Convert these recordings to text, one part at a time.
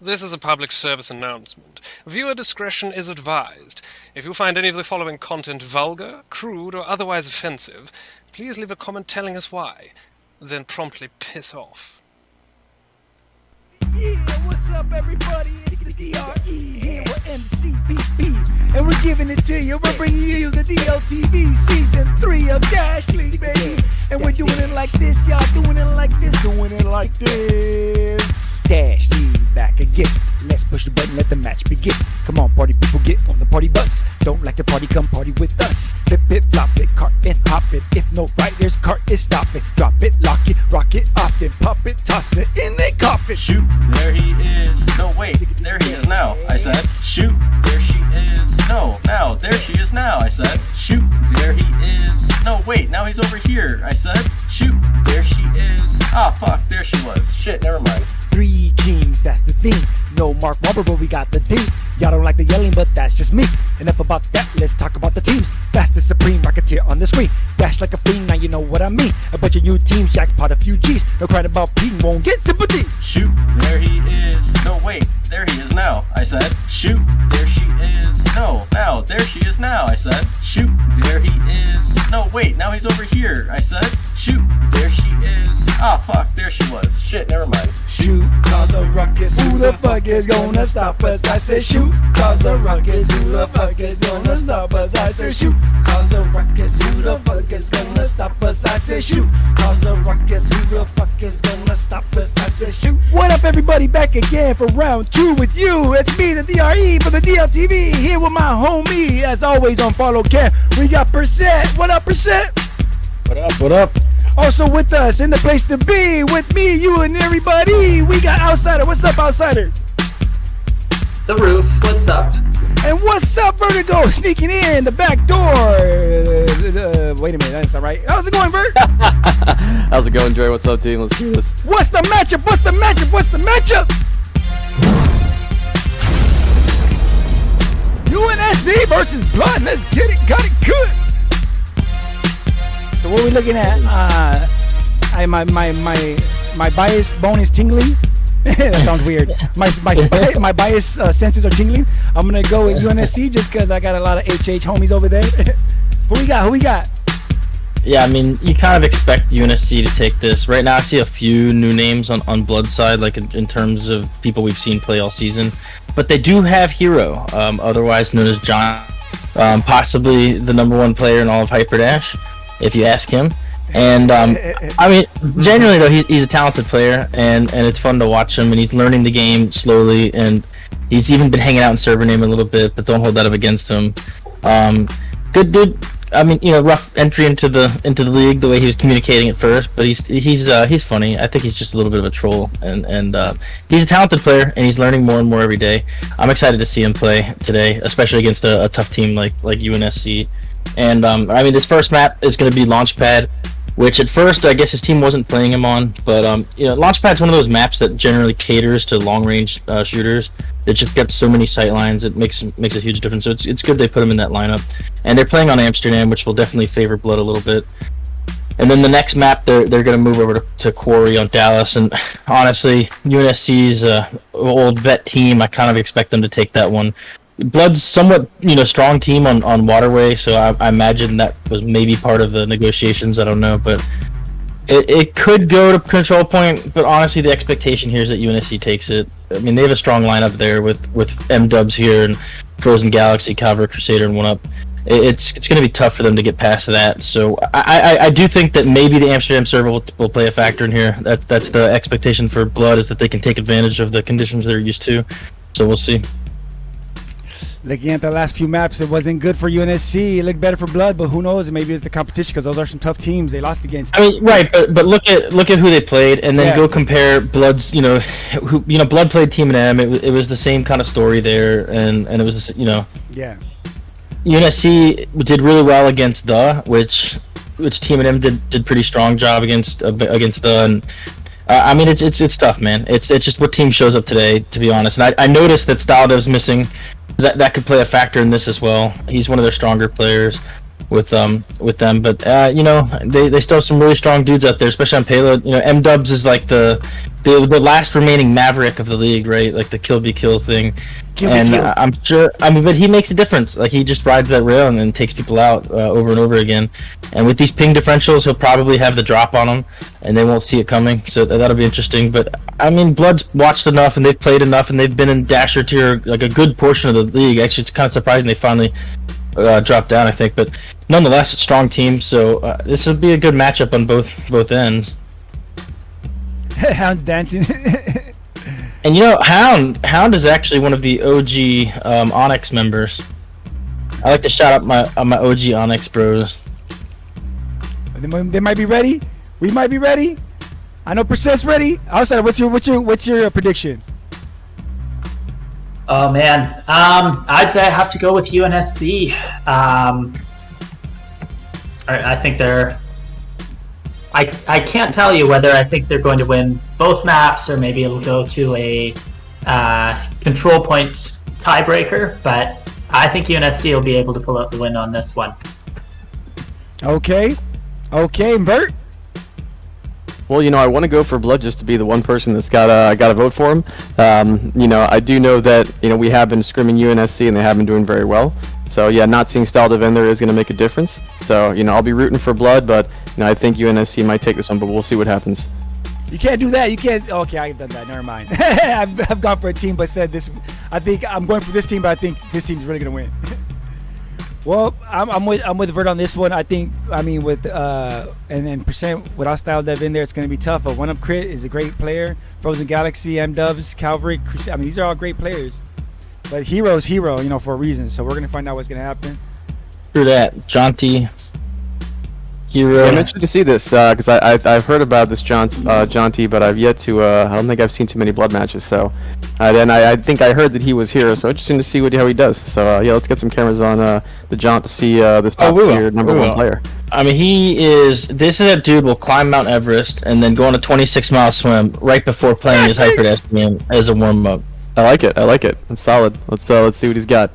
This is a public service announcement. Viewer discretion is advised. If you find any of the following content vulgar, crude, or otherwise offensive, please leave a comment telling us why. Then promptly piss off. Yeah, what's up, everybody? It's the DRE here with MCBB, and we're giving it to you. We're bringing you the DLTV Season 3 of Dash League, baby. And we're doing it like this, y'all doing it like this, doing it like this. Dash League back again. Let's push the button, let the match begin. Come on, party people, get on the party bus. Don't like the party, come party with us. Flip it, flop it, cart it, hop it. If no riders, cart it, stop it. Drop it, lock it, rock it, off it. Pop it, toss it, in they cough it. Shoot, there he is. No, wait, there he is now. I said, shoot, there she is. No, now, there she is now. I said, shoot, there he is. No, wait, now he's over here. I said, shoot, there she is. Ah, fuck, there she was. Shit, never mind. 3 kings, that's the thing. No Mark Wahlberg, but we got the thing. Y'all don't like the yelling, but that's just me. Enough about that, let's talk about the teams. Fastest supreme rocketeer on the screen. Dash like a fiend, now you know what I mean. A bunch of new teams, jackpot a few G's. No crying about Pete, won't get sympathy. Shoot, there he is. No, wait, there he is now. I said, shoot, there she is. No, now, there she is now. I said, shoot, there he is. No, wait, now he's over here. I said, shoot, there she is. Ah, fuck, there she was. Shit, never mind. Shoot, cause a ruckus, who the fuck is gonna stop us? I said shoot, cause a ruckus, who the fuck is gonna stop us? I said shoot, cause a ruckus, who the fuck is gonna stop us? I said shoot, cause a ruckus, who the fuck is gonna stop us? I said shoot. What up, everybody, back again for round 2 with you. It's me, the DRE for the DLTV, here with my homie, as always on follow cam. We got Percent. What up, Percent? What up, what up? Also with us in the place to be, with me, you, and everybody, we got Outsider. What's up, Outsider? The Roof, what's up? And what's up, Vertigo? Sneaking in the back door. Wait a minute, that's not right. How's it going, Vert? How's it going, Dre? What's up, team? Let's do this. What's the matchup? What's the matchup? What's the matchup? UNSC versus Blood. Let's get it. Got it good. So what are we looking at? My bias bone is tingling. That sounds weird. My bias senses are tingling. I'm gonna go with UNSC just because I got a lot of HH homies over there. Who we got? Yeah, I mean, you kind of expect UNSC to take this. Right now, I see a few new names on Blood side, like in terms of people we've seen play all season. But they do have Hero, otherwise known as John, possibly the #1 player in all of Hyperdash, if you ask him. And I mean, genuinely though, he's a talented player, and it's fun to watch him, and he's learning the game slowly, and he's even been hanging out in server name a little bit, but don't hold that up against him. Good dude. I mean, you know, rough entry into the league, the way he was communicating at first, but he's funny. I think he's just a little bit of a troll, and he's a talented player, and he's learning more and more every day. I'm excited to see him play today, especially against a tough team like UNSC. And I mean, this first map is going to be Launchpad, which at first I guess his team wasn't playing him on, but you know, Launchpad's one of those maps that generally caters to long-range shooters. It just got so many sight lines, it makes a huge difference. So it's good they put him in that lineup. And they're playing on Amsterdam, which will definitely favor Blood a little bit. And then the next map, they're going to move over to Quarry on Dallas. And honestly, UNSC's old vet team, I kind of expect them to take that one. Blood's somewhat, you know, strong team on Waterway, so I imagine that was maybe part of the negotiations. I don't know, but it could go to Control Point. But honestly, the expectation here is that UNSC takes it. I mean, they have a strong lineup there with M-Dubs here and Frozen Galaxy, Cavalry Crusader, and 1UP. It's going to be tough for them to get past that. So I do think that maybe the Amsterdam server will play a factor in here. That's the expectation for Blood, is that they can take advantage of the conditions they're used to. So we'll see. Looking at the last few maps, it wasn't good for UNSC. It looked better for Blood, but who knows? Maybe it's the competition, because those are some tough teams they lost against. I mean, right, but look at who they played, and then go compare Blood's. You know, Blood played Team M. It was the same kind of story there, and it was, you know. Yeah. UNSC did really well against which Team M did pretty strong job against the. And I mean, it's tough, man. It's just what team shows up today, to be honest. And I noticed that Staledev's missing. That could play a factor in this as well. He's one of their stronger players. with them. But they still have some really strong dudes out there, especially on payload. M-Dubs is like the last remaining maverick of the league, right? Like the kill be kill thing. I'm sure. But he makes a difference. Like he just rides that rail and then takes people out over and over again. And with these ping differentials, he'll probably have the drop on them, and they won't see it coming. So that'll be interesting. But Blood's watched enough, and they've played enough, and they've been in Dasher tier like a good portion of the league. Actually, it's kind of surprising they finally dropped down, I think. But nonetheless, a strong team. So this will be a good matchup on both ends. Hound's dancing. And Hound is actually one of the OG Onyx members. I like to shout out my OG Onyx bros. They might be ready. We might be ready. I know Percent's ready. Outside, what's your prediction? Oh man, I'd say I have to go with UNSC. I think they're. I can't tell you whether I think they're going to win both maps or maybe it'll go to a control points tiebreaker, but I think UNSC will be able to pull out the win on this one. Okay, Vert. Well, I want to go for Blood just to be the one person that's got to vote for him. I do know that we have been scrimming UNSC and they have been doing very well. So yeah, not seeing Style in there is going to make a difference. So I'll be rooting for Blood, but I think UNSC might take this one, but we'll see what happens. You can't do that. You can't. Okay, I've done that. Never mind. I've gone for a team, but said this. I think I'm going for this team, but I think this team's really gonna win. Well, I'm with Vert on this one. I think with and Percent without Style Dev in there, it's gonna be tough. But One Up Crit is a great player. Frozen Galaxy, M-Dubs, Calvary. These are all great players. But Hero's hero, for a reason. So we're gonna find out what's gonna happen. Through that, Jaunty. Hero. I'm interested to see this because I've heard about this Jaunty, but I've yet to. I don't think I've seen too many Blood matches. So, and I think I heard that he was here. So interesting to see how he does. So yeah, let's get some cameras on the Jaunt to see this top tier number one player. This is a dude will climb Mount Everest and then go on a 26-mile swim right before playing his Hyper SPM as a warm up. I like it. It's solid. Let's see what he's got.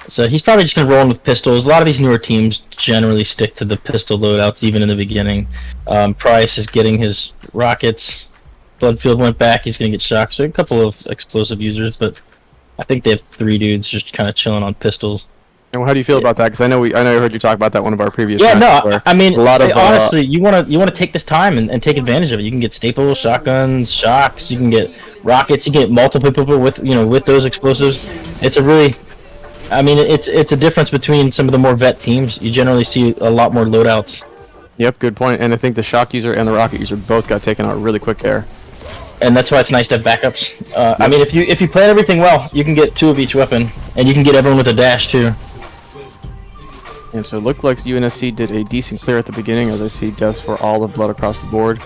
So he's probably just going to roll in with pistols. A lot of these newer teams generally stick to the pistol loadouts, even in the beginning. Price is getting his rockets. Bloodfield went back. He's going to get shocked. So a couple of explosive users, but I think they have 3 dudes just kind of chilling on pistols. And how do you feel about that? Because I know I heard you talk about that one of our previous. Yeah, no, a lot of honestly, you want to take this time and take advantage of it. You can get staples, shotguns, shocks. You can get rockets. You can get multiple people with with those explosives. It's a really it's a difference between some of the more vet teams. You generally see a lot more loadouts. Yep, good point. And I think the shock user and the rocket user both got taken out really quick there. And that's why it's nice to have backups. If you plan everything well, you can get 2 of each weapon, and you can get everyone with a dash too. And so it looked like UNSC did a decent clear at the beginning, as I see deaths for all of Blood across the board.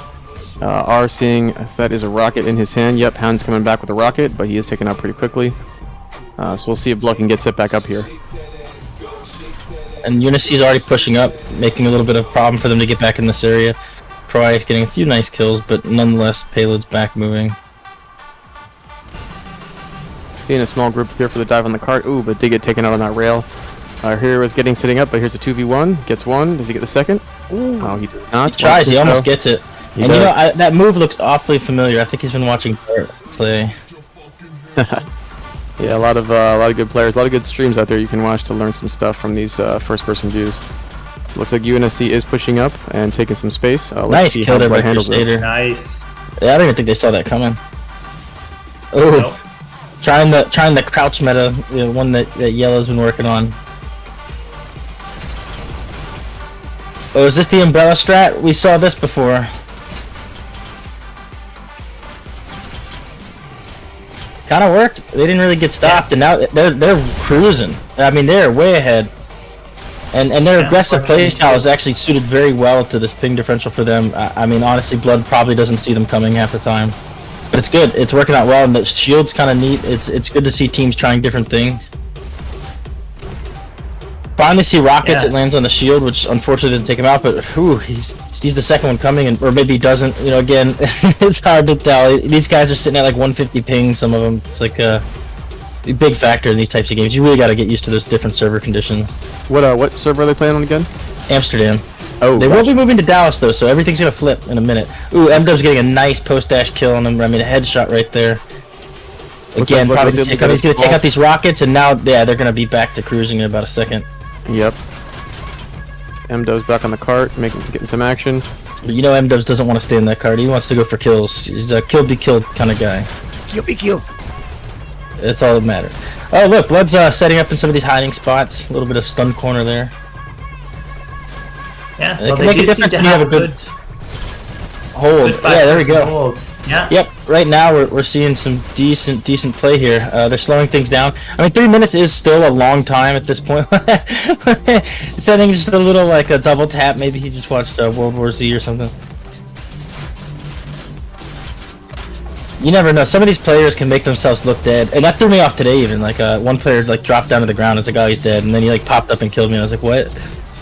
R seeing that is a rocket in his hand. Yep, Hound's coming back with a rocket, but he is taken out pretty quickly. So we'll see if Blood can get set back up here. And UNSC's already pushing up, making a little bit of a problem for them to get back in this area. Troy is getting a few nice kills, but nonetheless, Payload's back moving. Seeing a small group here for the dive on the cart. Ooh, but did get taken out on that rail. Our hero is getting sitting up, but here's a 2v1. Gets one. Does he get the second? Ooh. Oh, he did not. He tries. He almost gets it. And that move looks awfully familiar. I think he's been watching Bart play. Yeah, a lot of good players, a lot of good streams out there you can watch to learn some stuff from these first-person views. So it looks like UNSC is pushing up and taking some space. Nice kill there by Crusader. Nice. Yeah, I don't even think they saw that coming. Oh, nope. Trying the crouch meta, one that Yellow's been working on. Oh, is this the umbrella strat? We saw this before. Kind of worked. They didn't really get stopped, and now they're cruising. They're way ahead, and their aggressive playstyle is actually suited very well to this ping differential for them. Honestly, Blood probably doesn't see them coming half the time, but it's good. It's working out well, and the shield's kind of neat. It's good to see teams trying different things. Finally see rockets. It lands on the shield, which unfortunately doesn't take him out. But he sees the second one coming, or maybe he doesn't. Again, it's hard to tell. These guys are sitting at like 150 ping. Some of them. It's like a big factor in these types of games. You really got to get used to those different server conditions. What server are they playing on again? Amsterdam. Oh, They will be moving to Dallas though, so everything's gonna flip in a minute. Ooh, M-Dub's getting a nice post-dash kill on him. I mean, a headshot right there. Again, like probably he's he's gonna take out these rockets, and now, yeah, they're gonna be back to cruising in about a second. Yep. M-Dub's back on the cart, getting some action. But you know, M-Dubs doesn't want to stay in that cart. He wants to go for kills. He's a kill-be-killed kind of guy. Kill me, kill. That's all that matters. Oh, look, Blood's setting up in some of these hiding spots. A little bit of stun corner there. Yeah, It can make a difference when you have a good hold. Yeah, there we go. Hold. Yeah. Yep, right now we're seeing some decent play here. They're slowing things down. I mean, 3 minutes is still a long time at this point. Setting just a little like a double tap. Maybe he just watched World War Z or something. You never know. Some of these players can make themselves look dead, and that threw me off today. Even like one player like dropped down to the ground. It's like, oh, he's dead, and then he like popped up and killed me. And I was like, what?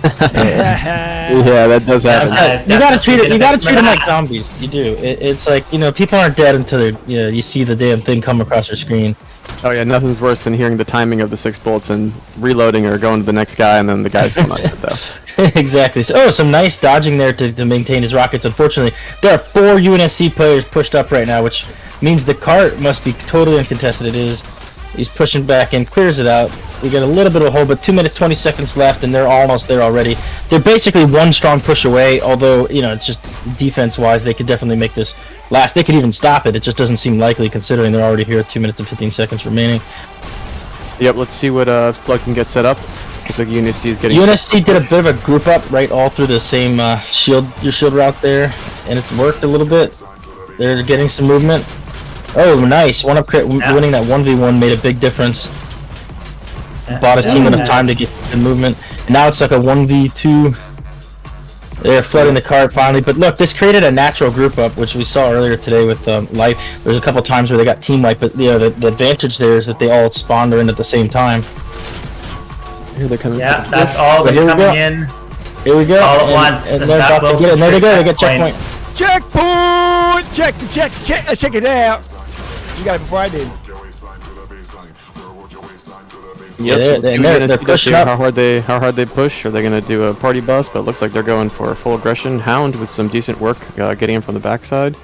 Yeah, that does happen. You gotta treat it. You gotta treat them like zombies. You do. It's like, you know, people aren't dead until they're, you see the damn thing come across your screen. Oh yeah, nothing's worse than hearing the timing of the 6 bullets and reloading or going to the next guy, and then the guy's still not dead though. Exactly. So, some nice dodging there to maintain his rockets. Unfortunately, there are 4 UNSC players pushed up right now, which means the cart must be totally uncontested. It is. He's pushing back in, clears it out. We got a little bit of a hold, but 2 minutes 20 seconds left, and they're almost there already. They're basically one strong push away, although, you know, it's just defense-wise, they could definitely make this last. They could even stop it. It just doesn't seem likely, considering they're already here at 2 minutes and 15 seconds remaining. Yep, let's see what Blood can get set up. Looks like UNSC is getting... UNSC did a bit of a group up right all through the same shield route there, and it worked a little bit. They're getting some movement. Oh, nice. One up crit, winning that 1v1 made a big difference. Bought his team enough time to get the movement. And now it's like a 1v2. They're flooding the cart finally. But look, this created a natural group up, which we saw earlier today with Life. There's a couple times where they got team wipe, but you know, the advantage there is that they all spawned in at the same time. Here they're coming. Yeah, that's all. They're coming in. Here we go. All at once. And they're about to get it. And there they go. They get checkpoint. Checkpoint! Check it out. You got it before I did. Yep, they're pushing up. How hard they push? Are they gonna do a party bus? But it looks like they're going for full aggression. Hound with some decent work, getting him from the backside,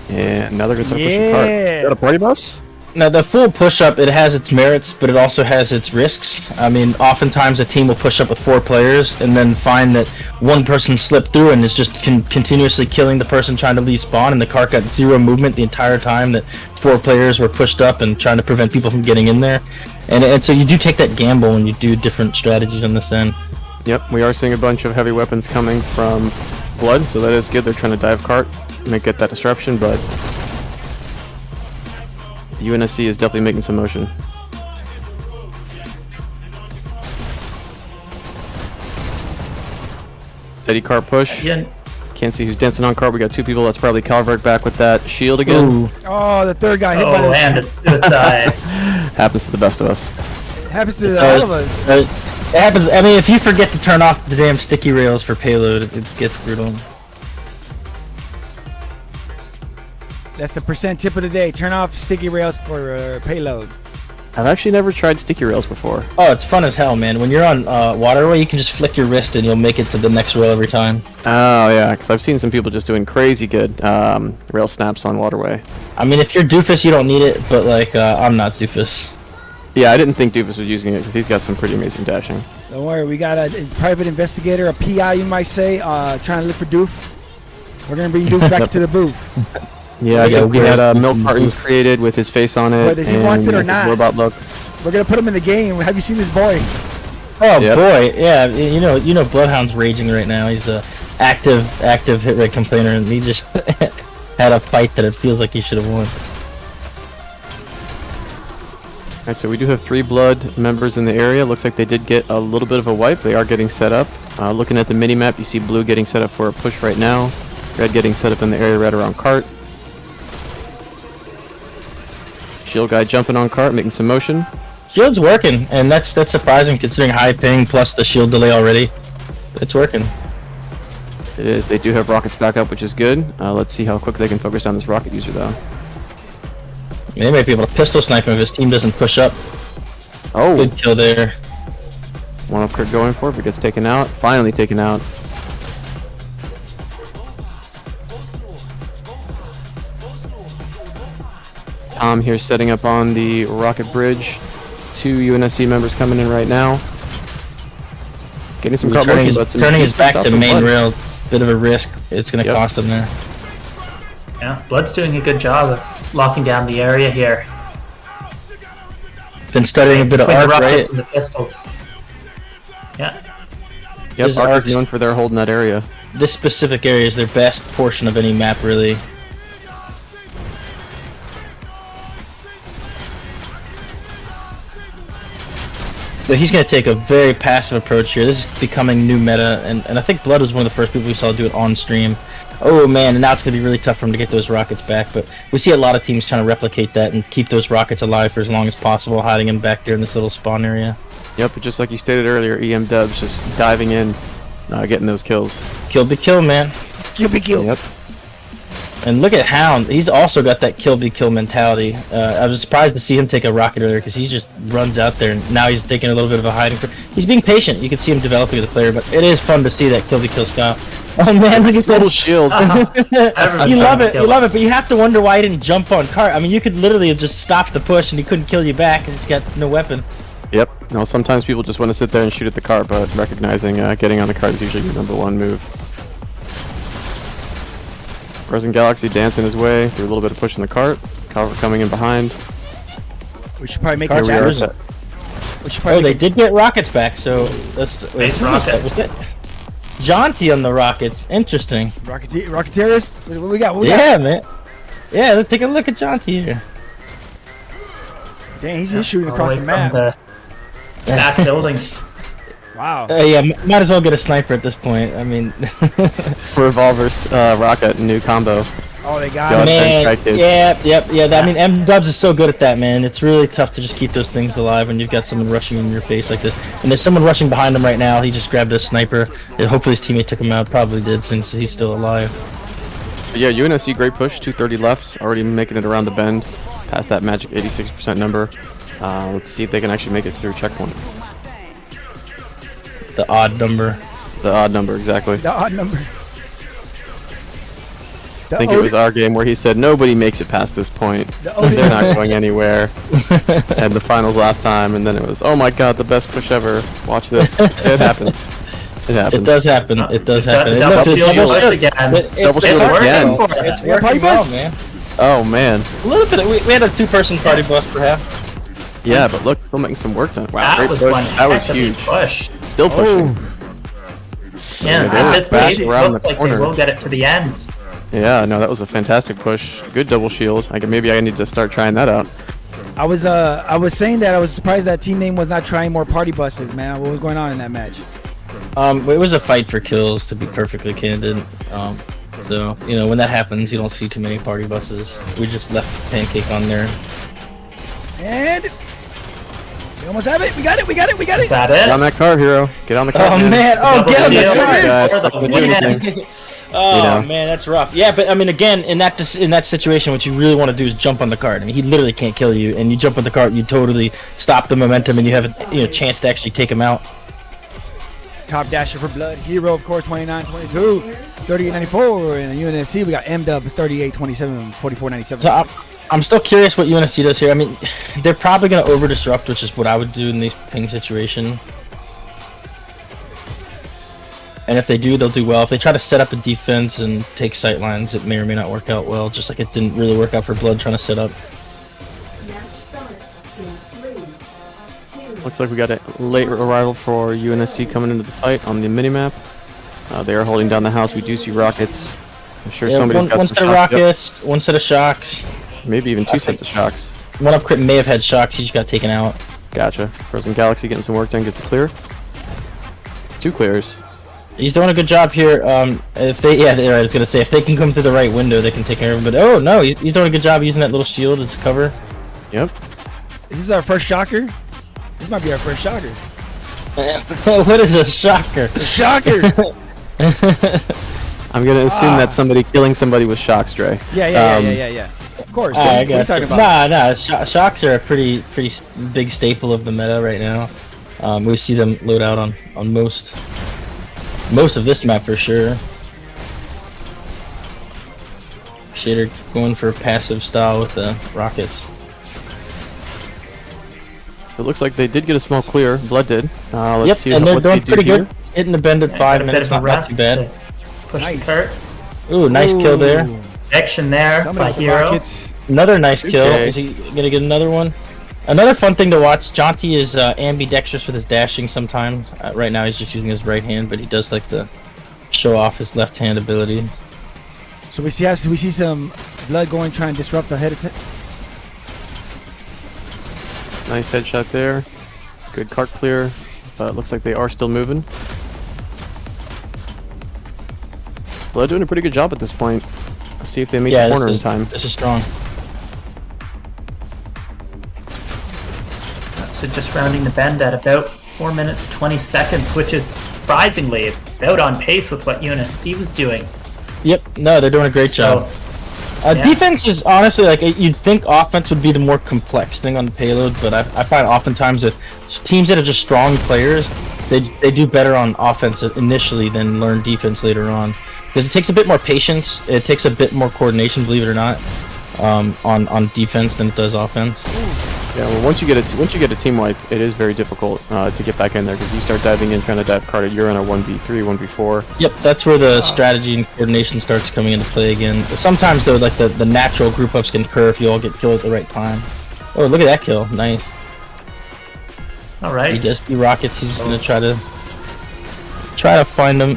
and now they're gonna start pushing cart. Got a party bus? Now, the full push-up, it has its merits, but it also has its risks. I mean, oftentimes a team will push up with 4 players and then find that one person slipped through and is just continuously killing the person trying to leave spawn, and the cart got 0 movement the entire time that 4 players were pushed up and trying to prevent people from getting in there. And so you do take that gamble when you do different strategies on this end. Yep, we are seeing a bunch of heavy weapons coming from Blood, so that is good. They're trying to dive cart, get that disruption, but UNSC is definitely making some motion. Steady cart push. Yeah. Can't see who's dancing on cart. We got 2 people. That's probably Calvert back with that shield again. Ooh. Oh, the third guy hit by Oh, and it's suicide. Happens to the best of us. Happens to all of us. It happens. I mean, if you forget to turn off the damn sticky rails for payload, it gets brutal. That's the percent tip of the day. Turn off sticky rails for payload. I've actually never tried sticky rails before. Oh, it's fun as hell, man. When you're on waterway, you can just flick your wrist and you'll make it to the next rail every time. Oh yeah, because I've seen some people just doing crazy good rail snaps on waterway. I mean, if you're doofus, you don't need it, but like, I'm not doofus. Yeah, I didn't think Doofus was using it because he's got some pretty amazing dashing. Don't worry, we got a private investigator, a PI, you might say, trying to look for Doof. We're gonna bring Doof back to the booth. Yeah, we had milk cartons created with his face on it. Whether he wants it or not. Robot look. We're gonna put him in the game. Have you seen this boy? Oh boy, yeah. You know, Bloodhound's raging right now. He's a active hit rate complainer, and he just had a fight that it feels like he should have won. Alright, so we do have 3 Blood members in the area. Looks like they did get a little bit of a wipe. They are getting set up. Looking at the mini-map, you see Blue getting set up for a push right now. Red getting set up in the area right around cart. Shield guy jumping on cart, making some motion. Shield's working, and that's surprising considering high ping plus the shield delay already. It's working. It is. They do have rockets back up, which is good. Let's see how quick they can focus down this rocket user, though. They might be able to pistol snipe him if his team doesn't push up. Oh, Good kill there. one up Kurt going for it, but gets taken out. Finally taken out. Tom here setting up on the rocket bridge. 2 UNSC members coming in right now. Getting some car Turning marking, his, turning his back to main rail. Bit of a risk. It's going to cost him there. Yeah, Blood's doing a good job of locking down the area here. Been studying a bit of Between the arc, rockets right? and the pistols. Yeah. Yep, His Arc arcs- is known for their holding that area. This specific area is their best portion of any map, really. So he's going to take a very passive approach here. This is becoming new meta, and I think Blood was one of the first people we saw do it on stream. Oh man, and now it's going to be really tough for him to get those rockets back, but we see a lot of teams trying to replicate that and keep those rockets alive for as long as possible, hiding them back there in this little spawn area. Yep, but just like you stated earlier, EM Dubs just diving in, getting those kills. Kill be kill, man. Kill be kill. Yep. And look at Hound. He's also got that kill be kill mentality. I was surprised to see him take a rocket earlier because he just runs out there and now he's taking a little bit of a hiding. He's being patient. You can see him developing as a player, but it is fun to see that kill be kill style. Oh man, look at Double this. shield. You love it, but you have to wonder why he didn't jump on cart. I mean, you could literally have just stopped the push and he couldn't kill you back because he's got no weapon. Yep. No, sometimes people just want to sit there and shoot at the cart, but recognizing getting on the cart is usually your #1 move. Frozen Galaxy dancing his way through a little bit of pushing the cart. Calvert coming in behind. We should probably make Cart's a Here we are. challenge. We should Oh, probably they make did get rockets back, so that's Base who was that? rocket. Was that Jaunty on the rockets? Interesting. Rocketeers. What we got? What we got? Yeah, man. Yeah, let's take a look at Jaunty here. Dang, he's just shooting All across way the from map. the back building. Wow. Yeah, might as well get a sniper at this point. I mean, Revolver's rocket, new combo. Oh, they got God. him. man, Strike dude. yeah. I mean, M-Dubs is so good at that, man. It's really tough to just keep those things alive when you've got someone rushing in your face like this. And there's someone rushing behind him right now. He just grabbed a sniper. And hopefully his teammate took him out. Probably did, since he's still alive. But yeah, UNSC great push, 230 left, already making it around the bend, past that magic 86% number. Let's see if they can actually make it through checkpoint. The odd number. The odd number, exactly. The odd number. I think it was our game where he said nobody makes it past this point. They're not going anywhere. And the finals last time, and then it was, oh my god, the best push ever. Watch this. It happened. It happened. It does happen. It does happen. Double Look, shield double push shield. again. Double It's shield working again. for it. It's Yeah, party working well, bus. man. Oh man. A little bit. We had a two-person party bus, perhaps. Yeah, but look, still making some work done. Wow, That great was push. one That was heck of a huge. push. Still pushing. Yeah, they're it back looks around the like they corner. will get it to the end. Yeah, no, that was a fantastic push. Good double shield. Maybe I need to start trying that out. I was saying that I was surprised that team name was not trying more party buses, man. What was going on in that match? It was a fight for kills, to be perfectly candid. So, you know, when that happens, you don't see too many party buses. We just left Pancake on there. And we almost have it. We got it. We got it. We got Is it. that Get on it? that car, hero. Get on the car. Oh man! Oh, Double get him! shield. There it is. Guys, For the not gonna do win. anything. Oh You know. man, that's rough. Yeah, but I mean, again, in that situation, what you really want to do is jump on the cart. I mean, he literally can't kill you, and you jump on the cart, you totally stop the momentum, and you have a chance to actually take him out. Top dasher for blood. Hero, of course, 29-22, 38-94. And UNSC, we got M-Dub, 38-27, 44-97. So I'm still curious what UNSC does here. I mean, they're probably going to over-disrupt, which is what I would do in this ping situation. And if they do, they'll do well. If they try to set up a defense and take sight lines, it may or may not work out well, just like it didn't really work out for Blood trying to set up. Looks like we got a late arrival for UNSC coming into the fight on the minimap. They are holding down the house. We do see rockets. I'm sure Yeah, somebody's got one some set of shocks. Yep. rockets, one set of shocks. Maybe even two sets of shocks. One up crit may have had shocks, he just got taken out. Gotcha. Frozen Galaxy getting some work done, gets a clear. 2 clears. He's doing a good job here. If they, I was gonna say, if they can come through the right window, they can take care of him. But oh no, he's doing a good job using that little shield as cover. Yep. Is this our first shocker? This might be our first shocker. What is a shocker? Shocker! I'm gonna assume that's somebody killing somebody with shocks, Dre. Yeah. Of course. I What are you got talking you. about? Nah. Shocks are a pretty big staple of the meta right now. We see them load out on most of this map for sure. Shader going for passive style with the rockets. It looks like they did get a small clear. Blood did. Let's Yep, see and they're what doing they do pretty here. good. Hitting the bend at 5 minutes, not too bad. Push Nice. the cart. Ooh, nice kill there. Ooh. Action there Somebody by with the Hero. rockets. Another nice kill. Okay. Is he gonna get another one? Another fun thing to watch. Jaunty is ambidextrous with his dashing sometimes. Right now he's just using his right hand, but he does like to show off his left hand ability. So we see some blood going trying to disrupt the head attack. Nice headshot there. Good cart clear. Looks like they are still moving. Blood doing a pretty good job at this point. Let's see if they make the corner in time. This is strong. So just rounding the bend at about 4 minutes 20 seconds, which is surprisingly about on pace with what UNSC was doing. Yep. No, they're doing a great job. Yeah. Defense is honestly like you'd think offense would be the more complex thing on the payload, but I find oftentimes with teams that are just strong players, they do better on offense initially than learn defense later on, because it takes a bit more patience, it takes a bit more coordination, believe it or not, on defense than it does offense. Yeah, well, once you get a team wipe, it is very difficult to get back in there because you start diving in trying to dive card. You're in a 1v3, 1v4. Yep, that's where the strategy and coordination starts coming into play again. Sometimes though, like the natural group ups can occur if you all get killed at the right time. Oh, look at that kill! Nice. All right. He does see rockets. He's gonna try to find them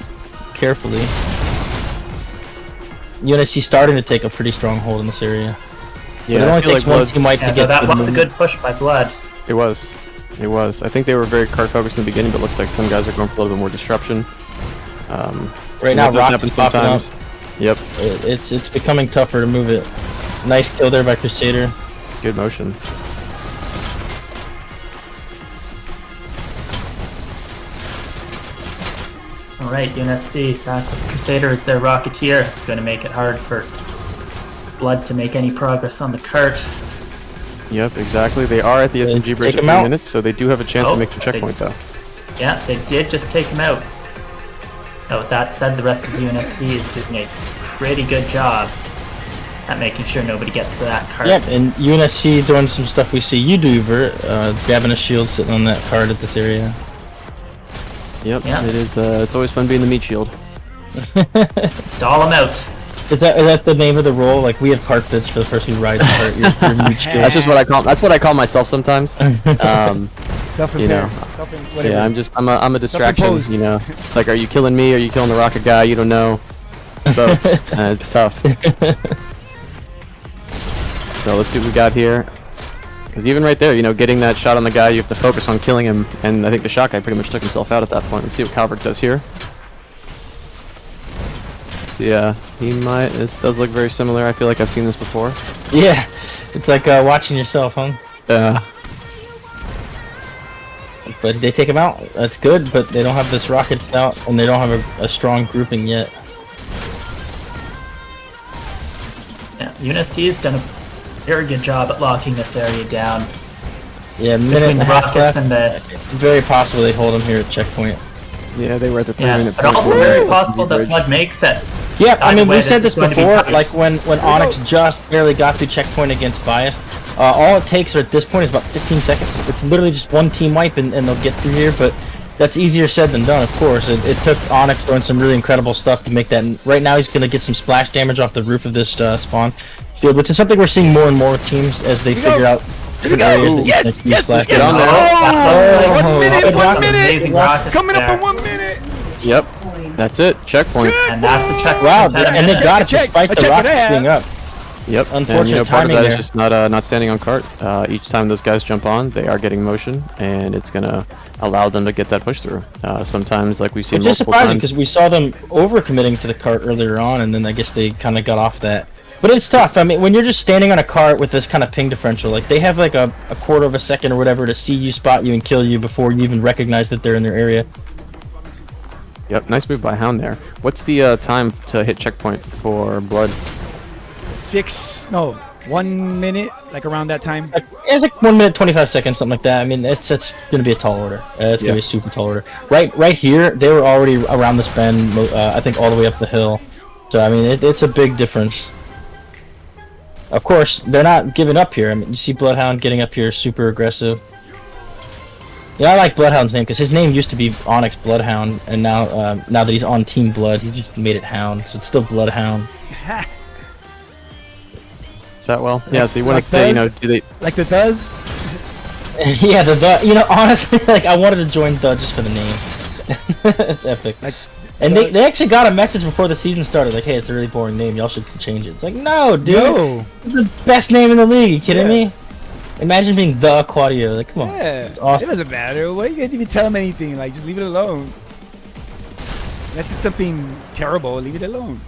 carefully. UNSC starting to take a pretty strong hold in this area. Yeah, But it I only feel takes like one Blood's- team wipe to Yeah, get that to the was a movement. good push by Blood. It was. I think they were very card focused in the beginning, but looks like some guys are going for a little bit more disruption. Right now, that does rockets happen popping up. sometimes. Yep, It's becoming tougher to move it. Nice kill there by Crusader. good motion. All right, UNSC back with Crusader as their Rocketeer. It's going to make it hard for Blood to make any progress on the cart. Yep, exactly. They are at the SMG bridge take in him 3 out. minutes, so they do have a chance Oh, to make the they- checkpoint though. Yeah, they did just take him out. Now, with that said, the rest of UNSC is doing a pretty good job at making sure nobody gets to that cart. Yep, and UNSC doing some stuff we see you do, Vert, grabbing a shield sitting on that card at this area. Yep, Yeah. it is. It's always fun being the meat shield. Doll him out. Is that the name of the role? Like we have cart bits for the person who rides the cart. Your meat shield. That's just what I call. That's what I call myself sometimes. Self-impaired. know, Whatever. Yeah, I'm a distraction. Self-imposed. You know, it's like, are you killing me? Are you killing the rocket guy? You don't know. Both. It's tough. So let's see what we got here. Because even right there, you know, getting that shot on the guy, you have to focus on killing him. And I think the shot guy pretty much took himself out at that point. Let's see what Calvert does here. Yeah, he might. This does look very similar. I feel like I've seen this before. Yeah, it's like watching yourself, huh? But they take him out. That's good, but they don't have this rockets out, and they don't have a strong grouping yet. Yeah, UNSC has done a very good job at locking this area down. Yeah, minute Between and the a half rockets left. and the... Very possible they hold him here at checkpoint. Yeah, they were at the 3 Yeah, minute but point. also very possible that Blood makes it. Yeah, I Either mean, way, we said this this is going to be before, tight. like when Onyx just barely got through checkpoint against Bias. All it takes at this point is about 15 seconds. It's literally just one team wipe and they'll get through here, but that's easier said than done, of course. It took Onyx doing some really incredible stuff to make that. And right now he's going to get some splash damage off the roof of this spawn field, which is something we're seeing more and more with teams as they figure out different areas that you Yes, can use yes, splash yes. damage. That looks like 1 minute, some 1 minute. amazing rockets Coming up there. in 1 minute. Yep, that's it. Checkpoint. And that's the checkpoint. Wow, at a and they minute. got it Check, despite a the check for rockets that. being up. Yep. Unfortunate and, you know, part of timing that there. is just not standing on cart. Each time those guys jump on, they are getting motion, and it's gonna allow them to get that push through. Sometimes, like we've seen Which is multiple surprising times. because we saw them overcommitting to the cart earlier on, and then I guess they kind of got off that. But it's tough. I mean, when you're just standing on a cart with this kind of ping differential, like they have like a quarter of a second or whatever to see you, spot you, and kill you before you even recognize that they're in their area. Yep, nice move by Hound there. What's the time to hit checkpoint for Blood? 1 minute, like around that time. It's like 1 minute 25 seconds, something like that. I mean, it's gonna be a tall order. It's gonna be a super tall order. Right here, they were already around this bend. I think all the way up the hill. So I mean, it's a big difference. Of course, they're not giving up here. I mean, you see Bloodhound getting up here, super aggressive. Yeah, I like Bloodhound's name because his name used to be Onyx Bloodhound, and now that he's on Team Blood, he just made it Hound, so it's still Bloodhound. Is that well? Yeah. So you want to say, do they like the does? Yeah, the honestly, like I wanted to join the just for the name. It's epic. Like, and they actually got a message before the season started, like, hey, it's a really boring name. Y'all should change it. It's like, no, dude. No. It's the best name in the league. You kidding me? Imagine being the Quadio. Like, come on. Yeah. It's awesome. It doesn't matter. Why you gonna even tell him anything? Like, just leave it alone. Unless it's something terrible, leave it alone.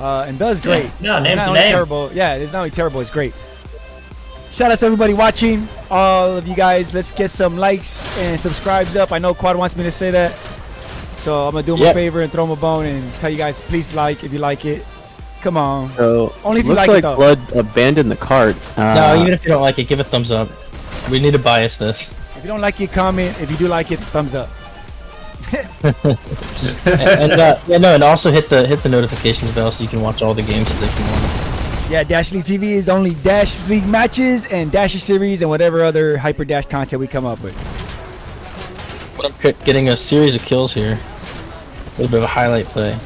And does great. No, It's name's not a only name. terrible. Yeah, it's not only terrible. It's great. Shout out to everybody watching. All of you guys. Let's get some likes and subscribes up. I know Quad wants me to say that, so I'm gonna do him a favor and throw him a bone and tell you guys, please like if you like it. Come on. So Only if you looks like it, like though. Blood abandoned the cart. No, even if you don't like it, give a thumbs up. We need to bias this. If you don't like it, comment. If you do like it, thumbs up. and also hit the notifications bell so you can watch all the games that they come on. Yeah, Dash League TV is only Dash League matches and Dasher series and whatever other Hyper Dash content we come up with. Getting a series of kills here. A little bit of a highlight play.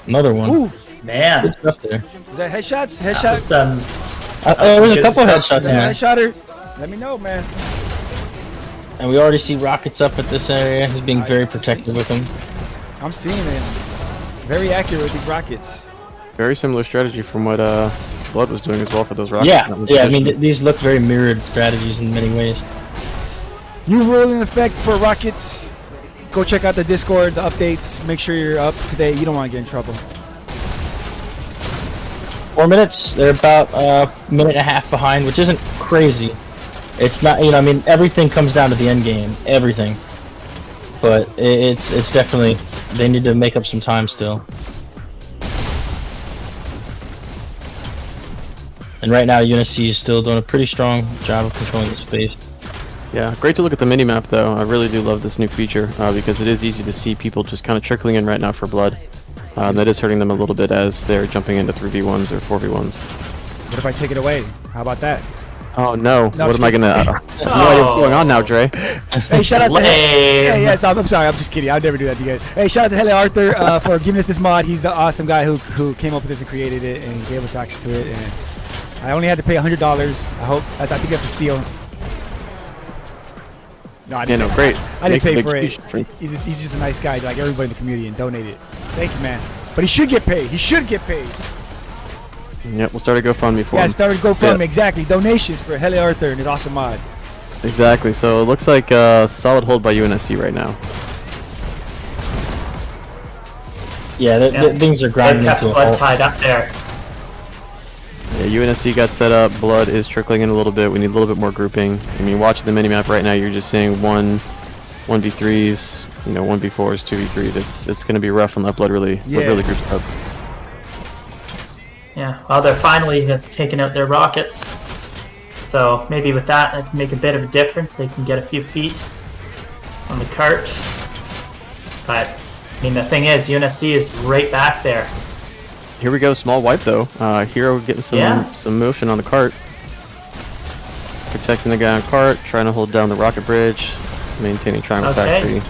Another one. Ooh, Man. Good stuff there. is that headshots? That Headshots? was, There was a good couple of stuff. headshots in Yeah, there. headshotter. Let me know, man. And we already see Rockets up at this area. He's being very protective with them. I'm seeing it. Very accurate with these rockets. Very similar strategy from what Blood was doing as well for those rockets. Yeah, That was I mean, efficient. these look very mirrored strategies in many ways. New rule in effect for rockets. Go check out the Discord, the updates. Make sure you're up to date. You don't want to get in trouble. 4 minutes. They're about a minute and a half behind, which isn't crazy. It's not, I mean, everything comes down to the end game. Everything. But it's definitely, they need to make up some time still. And right now, UNSC is still doing a pretty strong job of controlling the space. Yeah, great to look at the minimap though. I really do love this new feature because it is easy to see people just kind of trickling in right now for Blood. That is hurting them a little bit as they're jumping into 3v1s or 4v1s. What if I take it away? How about that? Oh no, No, what am I gonna... no idea what's going on now, Dre. Hey, shout out to Lame. Hey, yes, I'm sorry. I'm just kidding. I'll never do that to you guys. Hey, shout out to Helle Arthur for giving us this mod. He's the awesome guy who came up with this and created it and gave us access to it. And I only had to pay $100. I think that's a steal. No, I Yeah, didn't. no, great. I didn't Makes a pay big, for it. huge difference. He's just a nice guy, like everybody in the community, and donated. Thank you, man. But he should get paid. He should get paid. Yep, we'll start a GoFundMe for Yeah, him. started GoFundMe. Yeah. Exactly. Donations for Helle Arthur and his awesome mod. Exactly, so it looks like solid hold by UNSC right now. Yeah, things are They've grinding kept into a Blood halt. tied up there. Yeah, UNSC got set up, Blood is trickling in a little bit, we need a little bit more grouping. I mean, watching the minimap right now, you're just seeing 1v3s, 1v4s, 2v3s. It's going to be rough unless Blood really groups up. Yeah, well, they're finally taking out their rockets. So maybe with that can make a bit of a difference. They can get a few feet on the cart. But, I mean, the thing is, UNSC is right back there. Here we go, small wipe though. Hero getting some motion on the cart. Protecting the guy on cart, trying to hold down the rocket bridge, maintaining Triangle Okay. Factory.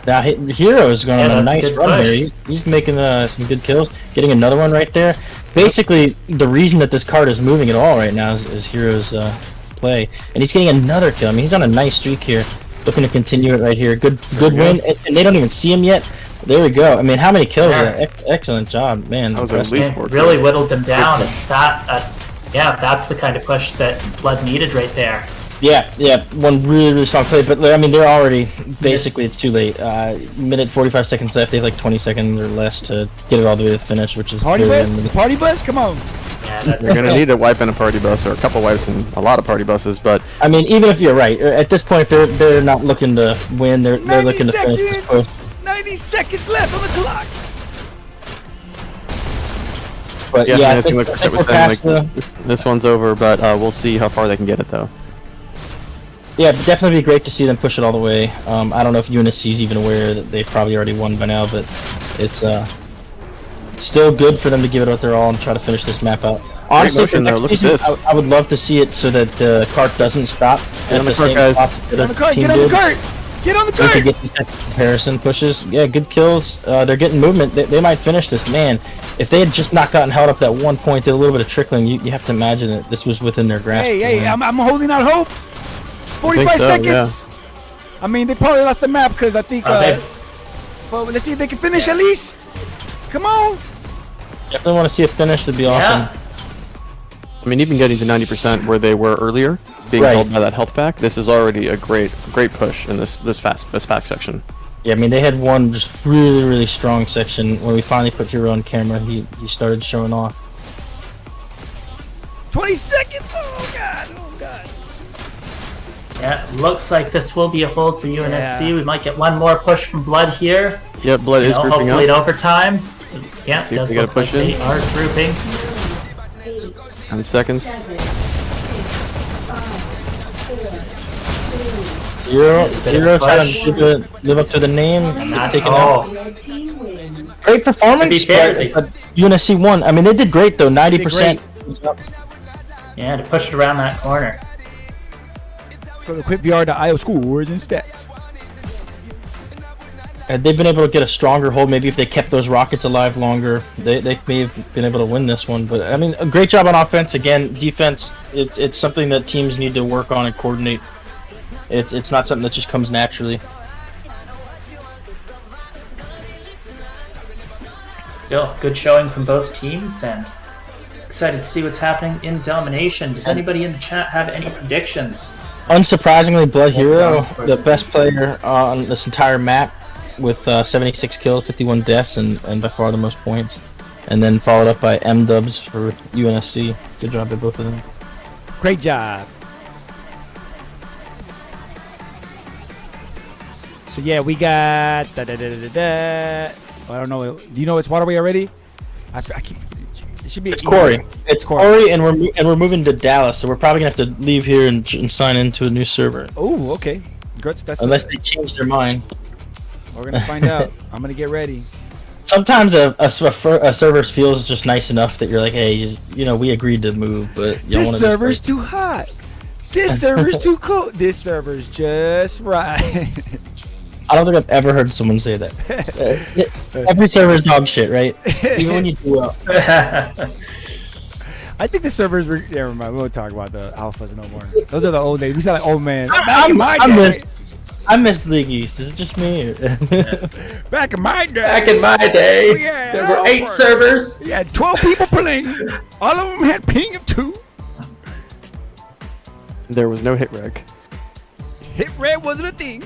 Now, Hero is going on a that's a nice good run push. here. He's making some good kills, getting another one right there. Basically, the reason that this card is moving at all right now is Hero's play, and he's getting another kill. I mean, he's on a nice streak here, looking to continue it right here. Good win, and they don't even see him yet. There we go. I mean, how many kills? Yeah. Excellent job, man. That was at Impressive. least And 4 really kills. whittled them down. And that's the kind of push that Blood needed right there. Yeah, one really strong play, but I mean, they're already, basically, it's too late. Minute 45 seconds left, they have like 20 seconds or less to get it all the way to the finish, which is Party very bus? limited. Party bus? Come on. Yeah, that's They're going to need a wipe and a party bus, or a couple wipes and a lot of party buses, but I mean, even if you're right, at this point, they're not looking to win, they're 90 looking to finish this seconds. post. 90 seconds left on the clock. But Yeah, yeah, I think like I think was we're saying, past like, this one's over, but we'll see how far they can get it though. Yeah, it'd definitely be great to see them push it all the way. I don't know if UNSC is even aware that they've probably already won by now, but it's still good for them to give it their all and try to finish this map out. Honestly, for next season, I would love to see it so that the cart doesn't stop at the same spot that Get on the cart! team Get on the did. cart! Get on the We cart! could get these type of comparison pushes. Yeah, good kills. They're getting movement. They might finish this. Man, if they had just not gotten held up that one point, did a little bit of trickling, you have to imagine that this was within their grasp. Hey, I'm holding out hope. 45 so, seconds. yeah. I mean, they probably lost the map because I think. they- Well, let's see if they can finish at least. Come on. Definitely want to see it finish. That'd be awesome. Yeah. I mean, even getting to 90% where they were earlier, being Right. held by that health pack, this is already a great push in this fast section. Yeah, I mean, they had one just really strong section. When we finally put Hero on camera, he started showing off. 20 seconds. Oh god. Oh god. Yeah, looks like this will be a hold for UNSC. Yeah. We might get one more push from Blood here. Yep, Blood is grouping Hopefully up. in overtime. Yeah, it See if does they get a look like push in. they are grouping. 10 seconds. Hero trying to live up to the name. And It's that's taken all. out. Great performance, To be fair, but UNSC won. I mean, they did great though. 90%. Yeah, to push it around that corner. Let's go to QuickVR.io scores and stats. And they've been able to get a stronger hold. Maybe if they kept those rockets alive longer, they may have been able to win this one. But I mean, a great job on offense. Again, defense. It's something that teams need to work on and coordinate. It's not something that just comes naturally. Still, good showing from both teams, and excited to see what's happening in Domination. Does anybody in the chat have any predictions? Unsurprisingly, Blood Hero, Sports the Team. best player on this entire map, with 76 kills, 51 deaths, and by far the most points. And then followed up by M-Dubs for UNSC. Good job by both of them. Great job. So yeah, we got I don't know. Do you know it's Waterway already? I keep. It should be. It's Corey. It's Corey. Corey, and we're moving to Dallas, so we're probably gonna have to leave here and sign into a new server, Oh, okay. Grutz, that's unless they change their mind. we're gonna find out. I'm gonna get ready. Sometimes a server feels just nice enough that you're like, hey, you know, we agreed to move, but you don't This want server's too hot. This server's too cold. This server's just right. I don't think I've ever heard someone say that. Every server's dog shit, right? Even when you do well. I think the servers were. Never mind. We won't talk about the alphas no more. Those are the old days. We sound like old man. I miss League East. Is it just me? Back in my day. Back in my day, Oh, yeah, there were 8 Alpha. servers. We had 12 people playing. All of them had ping of 2. There was no hit reg. Hit red wasn't a thing.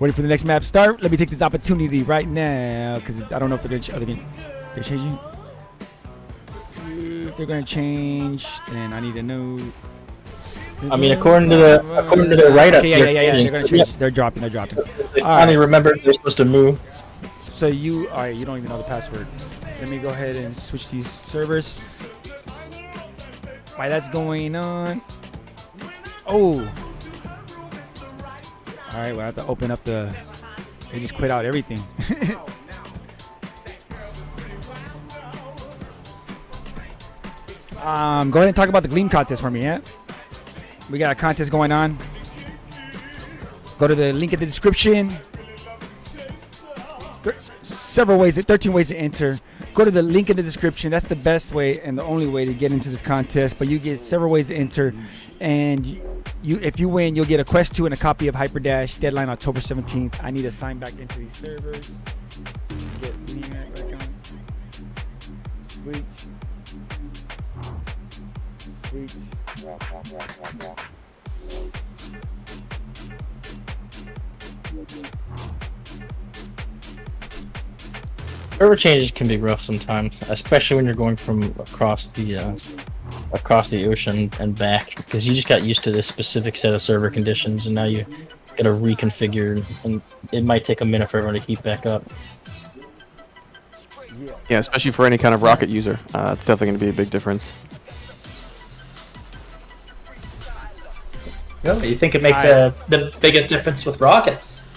Waiting for the next map start. Let me take this opportunity right now because I don't know if they're they're changing. If they're gonna change, then I need to know. I mean, according to the write-up, Okay, yeah. They're gonna change. They're dropping. They All finally right. remember they're supposed to move. So you don't even know the password. Let me go ahead and switch these servers. While that's going on. Oh. All right, well, I have to open up the. They just quit out everything. Go ahead and talk about the Gleam contest for me, yeah? We got a contest going on. Go to the link in the description. Several ways, 13 ways to enter. Go to the link in the description. That's the best way and the only way to get into this contest. But you get several ways to enter, and if you win, you'll get a Quest 2 and a copy of Hyperdash. Deadline October 17th. I need to sign back into these servers. Get me back on. Sweet. Server changes can be rough sometimes, especially when you're going from across the ocean and back, because you just got used to this specific set of server conditions, and now you gotta reconfigure, and it might take a minute for everyone to keep back up. Yeah. Yeah, especially for any kind of rocket user. It's definitely going to be a big difference. Oh, you think it makes the biggest difference with rockets?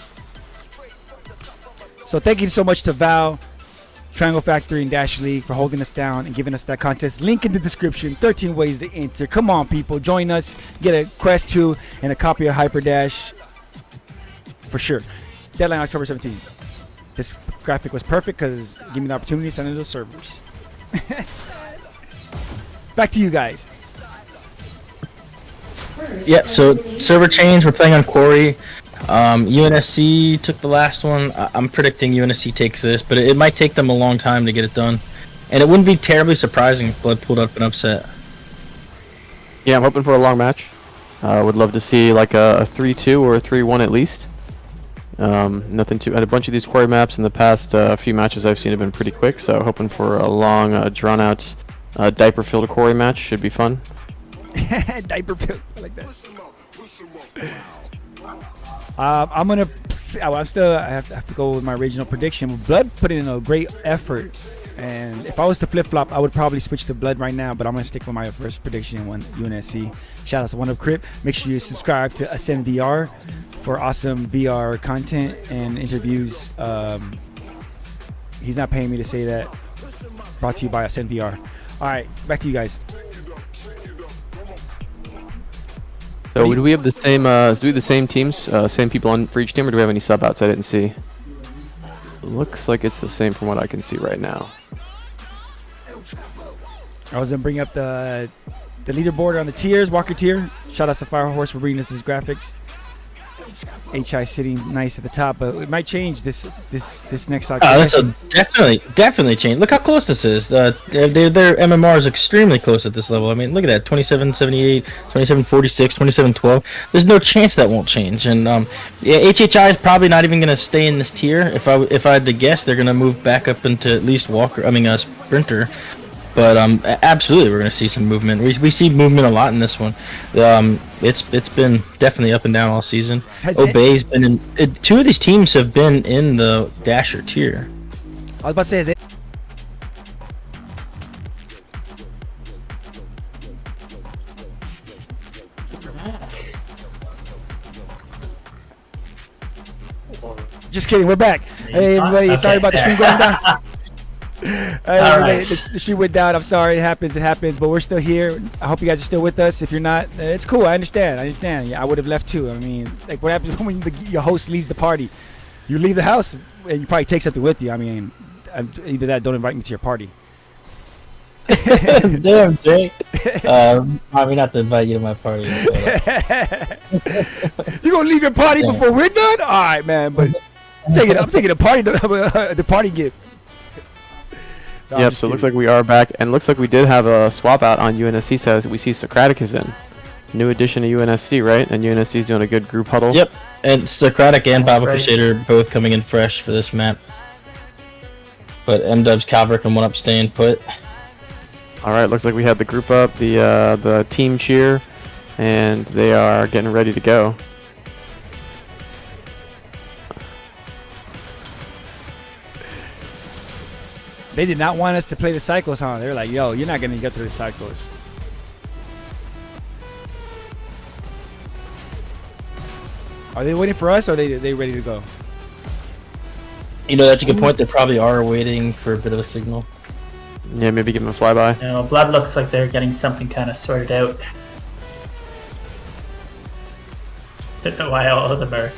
So thank you so much to Val, Triangle Factory, and Dash League for holding us down and giving us that contest. Link in the description. 13 ways to enter. Come on, people. Join us. Get a Quest 2 and a copy of Hyper Dash. For sure. Deadline October 17th. This graphic was perfect because it gave me the opportunity to send it to those servers. Back to you guys. Yeah, so server change, we're playing on Quarry. UNSC took the last one. I'm predicting UNSC takes this, but it might take them a long time to get it done. And it wouldn't be terribly surprising if Blood pulled up an upset. Yeah, I'm hoping for a long match. Would love to see like a 3-2 or a 3-1 at least. Nothing too. And a bunch of these Quarry maps in the past few matches I've seen have been pretty quick, so hoping for a long, drawn-out, diaper-filled Quarry match should be fun. Diaper pill. I like that. I'm gonna. I have to go with my original prediction. Blood put in a great effort, and if I was to flip flop, I would probably switch to Blood right now. But I'm gonna stick with my first prediction. One UNSC. Shout out to One Up Crip. Make sure you subscribe to Ascend VR for awesome VR content and interviews. He's not paying me to say that. Brought to you by Ascend VR. All right, back to you guys. So do we have the same? Do we have the same teams, same people on for each team, or do we have any sub outs? I didn't see. Looks like it's the same from what I can see right now. I was gonna bring up the leaderboard on the tiers, Walker tier. Shout out to Firehorse for bringing us these graphics. HI sitting nice at the top, but it might change this next October. This will definitely change. Look how close this is. Their MMR is extremely close at this level. I mean, look at that, 2778, 2746, 2712. There's no chance that won't change. And yeah, HHI is probably not even going to stay in this tier. If I had to guess, they're going to move back up into at least Sprinter. But absolutely, we're going to see some movement. We see movement a lot in this one. It's been definitely up and down all season. Obey's been in. Two of these teams have been in the Dasher tier. I was about to say, is it? Just kidding, we're back. Hey everybody, sorry about the stream going down. The stream went down. I'm sorry, it happens, but we're still here. I hope you guys are still with us. If you're not, it's cool. I understand. Yeah, I would have left too. I mean, like, what happens when your host leaves the party? You leave the house and you probably take something with you. I mean, either that, don't invite me to your party. Damn, Jay. Probably not to invite you to my party. You gonna leave your party before we're done? All right, man. But I'm taking a party, the party gift. No, yep, so it looks like we are back, and looks like we did have a swap out on UNSC, so we see Socratic is in. New addition to UNSC, right? And UNSC is doing a good group huddle. Yep, and Socratic and Baba Crusader both coming in fresh for this map. But M-Dubs, Calvert, and One Up staying put. Alright, looks like we had the group up, the team cheer, and they are getting ready to go. They did not want us to play the cycles, huh? They were like, yo, you're not going to get through the cycles. Are they waiting for us, or are they ready to go? You know, that's a good point. They probably are waiting for a bit of a signal. Yeah, maybe give them a flyby. No, Blood looks like they're getting something kind of sorted out. Don't know why all of them are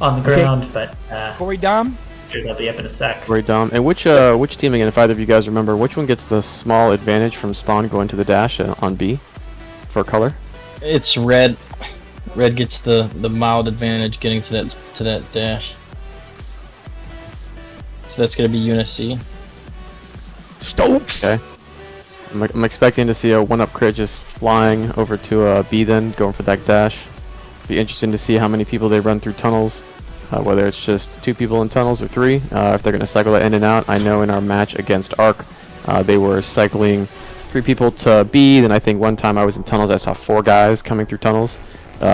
on the ground, but Corey Dom? sure they'll be up in a sec. Very dumb. And which team again, if either of you guys remember, which one gets the small advantage from spawn going to the dash on B for color? It's red. Red gets the mild advantage getting to that dash. So that's gonna be UNSC. Stokes. Okay. I'm expecting to see a one-up crit just flying over to B then, going for that dash. Be interesting to see how many people they run through tunnels. Whether it's just 2 people in tunnels or 3, if they're going to cycle that in and out. I know in our match against Arc, they were cycling 3 people to B, then I think one time I was in tunnels, I saw 4 guys coming through tunnels.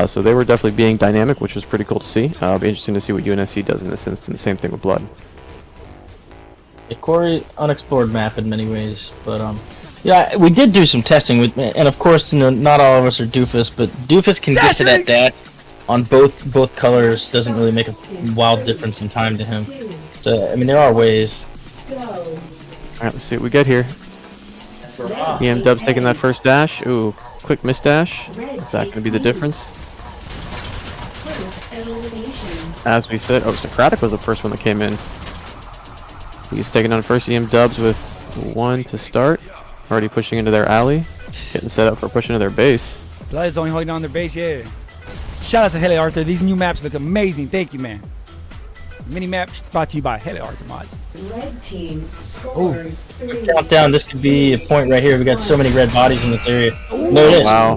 So they were definitely being dynamic, which was pretty cool to see. It'll be interesting to see what UNSC does in this instance. Same thing with Blood. The Quarry unexplored map in many ways, but yeah, we did do some testing with, and of course, you know, not all of us are Doofus, but Doofus can get to that dash on both colors. Doesn't really make a wild difference in time to him. So I mean, there are ways. All right, let's see what we get here. EM Dub's taking that first dash. Ooh, quick miss dash. Is that going to be the difference? As we said, oh, Socratic was the first one that came in. He's taking on first EM Dubs with 1 to start. Already pushing into their alley. Getting set up for pushing into their base. Blood is only holding on their base, yeah. Shout out to Heli Arthur. These new maps look amazing. Thank you, man. Mini map brought to you by Heli Arthur mods. Red team scores 3. Countdown. This could be a point right here. We got so many red bodies in this area. Notice. Wow.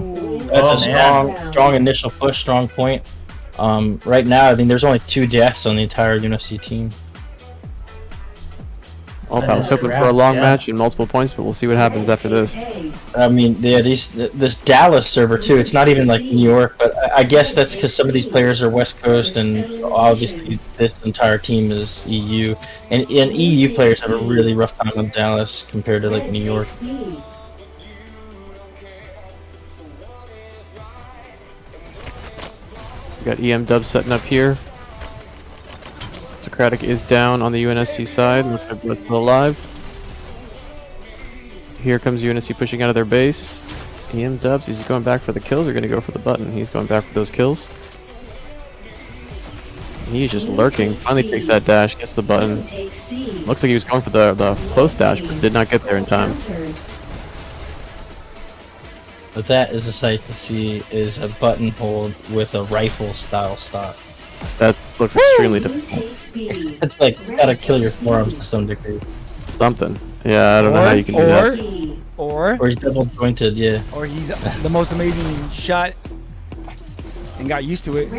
That's a strong initial push, strong point. Right now, I think there's only 2 deaths on the entire UNSC team. Well, I was hoping for a long match and multiple points, but we'll see what happens after this. I mean, yeah, this Dallas server too. It's not even like New York, but I guess that's because some of these players are West Coast, and obviously this entire team is EU, and EU players have a really rough time on Dallas compared to like New York. We got EM Dub setting up here. Socratic is down on the UNSC side. Looks like Blood's still alive. Here comes UNSC pushing out of their base. EM Dubs, is he going back for the kills or going to go for the button? He's going back for those kills. He's just lurking. Finally takes that dash, gets the button. Looks like he was going for the close dash, but did not get there in time. But that is a sight to see, is a button hold with a rifle style stock. That looks extremely difficult. It's like, you gotta kill your forearms to some degree. Something. Yeah, I don't know how you can do that. Or he's double jointed, yeah. Or he's the most amazing shot and got used to it.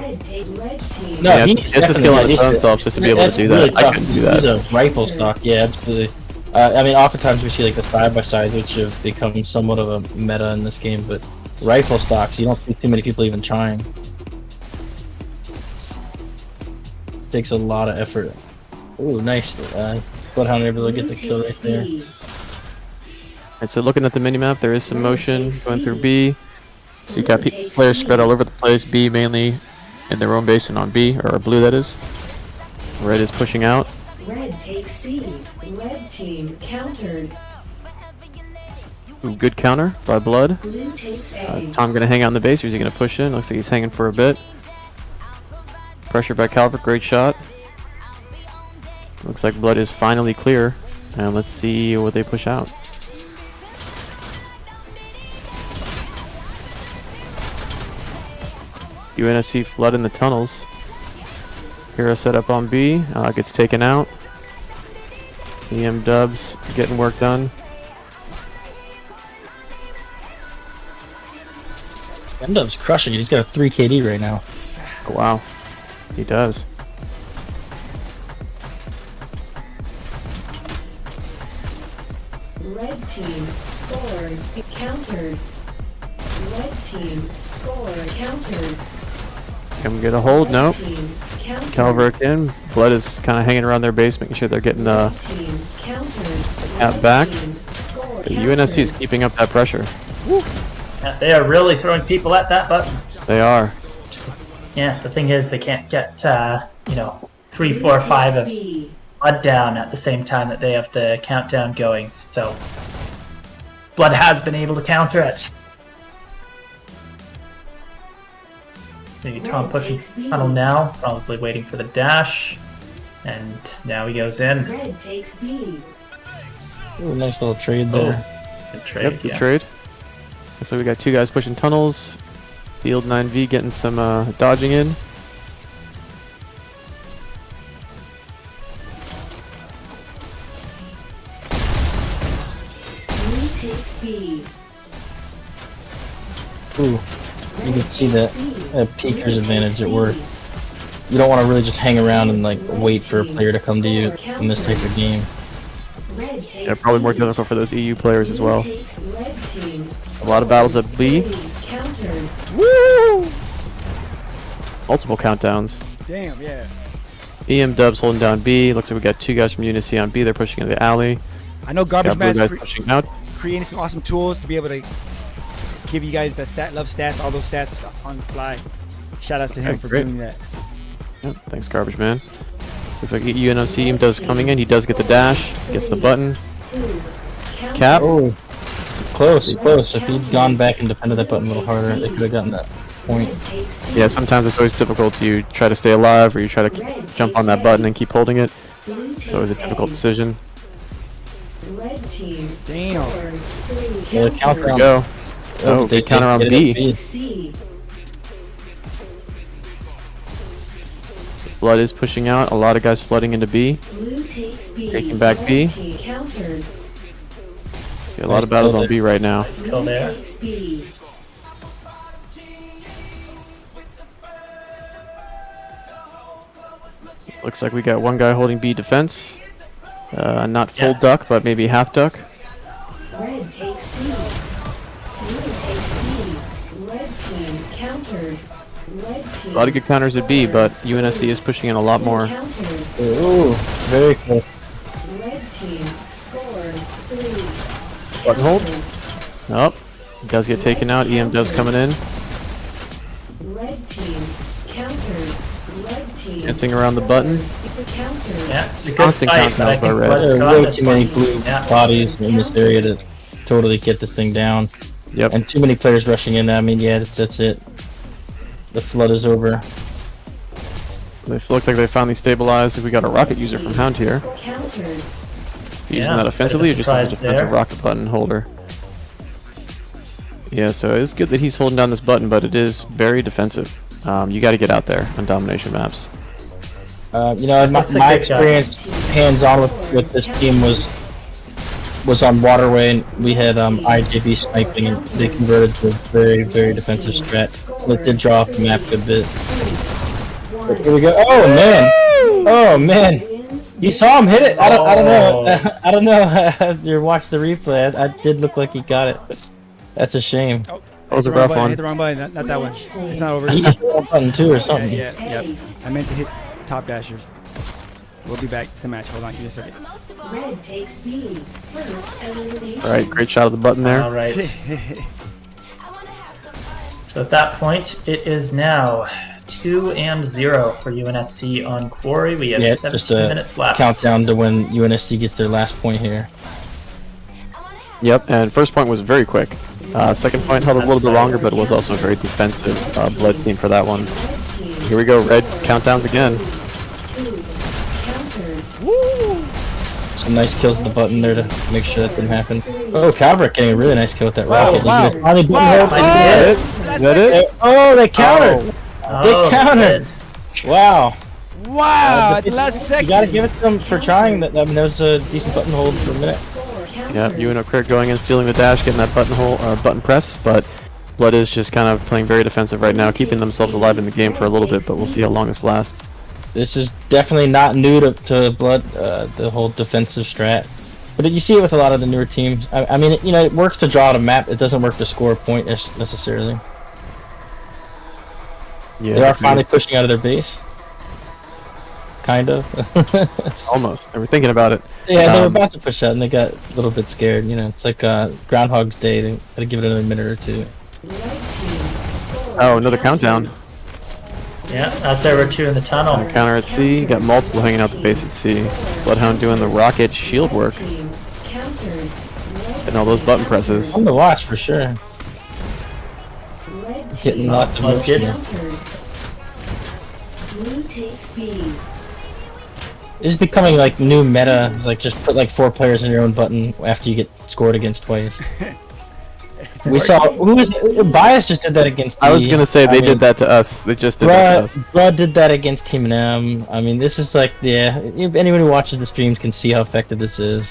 No, Yeah, he's it's a skill on definitely his own self just to be able to that's do really that. I tough. couldn't do that. He's a rifle stock, yeah, absolutely. I mean, oftentimes we see like the side-by-sides, which have become somewhat of a meta in this game, but rifle stocks, you don't see too many people even trying. Takes a lot of effort. Ooh, nice. Bloodhound able to get the kill right there. Alright, so looking at the minimap, there is some motion going through B. So you got players spread all over the place. B mainly in their own base and on B, or blue that is. Red is pushing out. Red takes C. Red team countered. Ooh, good counter by Blood. Blue takes A. Tom gonna hang out in the base, or is he gonna push in? Looks like he's hanging for a bit. Pressure by Calvert, great shot. Looks like Blood is finally clear. And let's see what they push out. UNSC flood in the tunnels. Hero set up on B, gets taken out. EM Dubs getting work done. Dub's crushing it. He's got a 3 KD right now. Oh, wow, he does. Red team scores. Countered. Red team score. Countered. Can we get a hold? No. Red team countered. Calvert in. Blood is kind of hanging around their base, making sure they're getting the Red team countered. cat Red back. team score. The UNSC is keeping up that pressure. Yeah, they are really throwing people at that button. They are. Yeah, the thing is they can't get, 3, 4, 5 of Blood down at the same time that they have the countdown going, so Blood has been able to counter it. Maybe Tom pushing tunnel now, probably waiting for the dash, and now he goes in. Red takes B. Ooh, nice little trade there. Good trade, Yep, good yeah. trade. So we got 2 guys pushing tunnels. Field 9V getting some dodging in. Blue takes B. Ooh, you can see that peeker's advantage at work. You don't want to really just hang around and like wait for a player to come to you in this type of game. Red takes Yeah, probably more difficult for those EU players as well. takes red team. A lot of battles at B. Countered. Multiple countdowns. Damn, yeah. EM Dubs holding down B. Looks like we got 2 guys from UNSC on B. They're pushing into the alley. I know Garbage Got blue Man's guys pushing out. creating some awesome tools to be able to give you guys the love stats, all those stats on the fly. Shout outs to him Okay, for great. doing that. Yep, thanks, Garbage Man. Looks like UNSC EM Dubs coming in. He does get the dash. Gets the button. Cap. Oh, close. If he'd gone back and defended that button a little harder, they could have gotten that point. Yeah, sometimes it's always difficult. You try to stay alive, or you try to jump on that button and keep holding it. It's always a difficult decision. Red team Damn. scores 3. Yeah, counter There we on- go. Oh, they good counter on get it at B. C. Blood is pushing out. A lot of guys flooding into B. Blue takes B. Taking back B. Red team countered. See a lot of battles on B right now. Nice kill Blue there. takes B. Looks like we got 1 guy holding B defense. Not full Yeah. duck, but maybe half duck. Red takes C. Blue takes C. Red team countered. Red team. A lot of good counters at B, but UNSC is pushing in a lot more. Countered. Ooh, very close. Red team scores 3. Button hold. Oh, he does get taken out. EM Dubs coming in. Red team countered. Red team. Dancing around the button. Countered. Yeah, it's a good Constant fight, countdown but I by think Red. Blood's There got are way this too many one. blue Yeah. bodies in this area to totally get this thing down. Yep. And too many players rushing in. I mean, yeah, that's it. The flood is over. It looks like they finally stabilized. We got a rocket user from Hound here. Countered. Is he using Yeah, that bit of a offensively or just as a surprise defensive there. rocket button holder? Yeah, so it's good that he's holding down this button, but it is very defensive. You got to get out there on domination maps. You know, my That's a good guy. experience hands-on with this team was on Waterway, and we had IJB sniping, and they converted to a very, very defensive strat. It did draw off the map a good bit. But here we go. Oh man! Oh man! You saw him hit it. I don't know. I don't know. You watched the replay. I did look like he got it. That's a shame. Oh, That was hit a the wrong rough button, one. Hit the wrong button. Not that one. It's not over. He hit the wrong button too, or Yeah, something. yep. I meant to hit top dashers. We'll be back to the match. Hold on, give me a second. Red takes B. First elimination. All right, great shot of the button there. All right. So at that point, it is now 2-0 for UNSC on Quarry. We have Yeah, just 17 a minutes left. countdown to when UNSC gets their last point here. Yep, and first point was very quick. Second point held a little bit longer, but it was also a very defensive Blood team for that one. Here we go, Red countdowns again. Some nice kills at the button there to make sure that didn't happen. Oh, Calvert getting a really nice kill with that rocket. wow. Did you guys finally button Wow. hold? Might Is that it? Oh, they countered! Oh, countered. good. Wow. Wow! At the last You second. gotta give it to them for trying. That I mean, that was a decent button hold for a minute. Yep, UNO Crick going in, stealing the dash, getting that button press, but Blood is just kind of playing very defensive right now, keeping themselves alive in the game for a little bit, but we'll see how long this lasts. This is definitely not new to Blood, the whole defensive strat. But you see it with a lot of the newer teams. I mean, you know, it works to draw out a map. It doesn't work to score a point necessarily. Yeah, They are agreed. finally pushing out of their base. Kind of. Almost. They were thinking about it. Yeah, they were about to push out and they got a little bit scared. You know, it's like Groundhog's Day. They gotta give it another minute or two. Oh, another countdown. Yeah, as there were 2 in the tunnel. Counter at C, got multiple hanging out the base at C. Bloodhound doing the rocket shield work, and all those button presses. Fun to watch for sure. Getting lots of Blood motion good. there. Blue takes B. This is becoming like new meta. It's like just put like 4 players in your own button after you get scored against twice. We saw who was Bias just did that against. I was gonna say they did that to us. They just did that to us. Brad did that against Team M. I mean, this is like, yeah. If anyone who watches the streams can see how effective this is.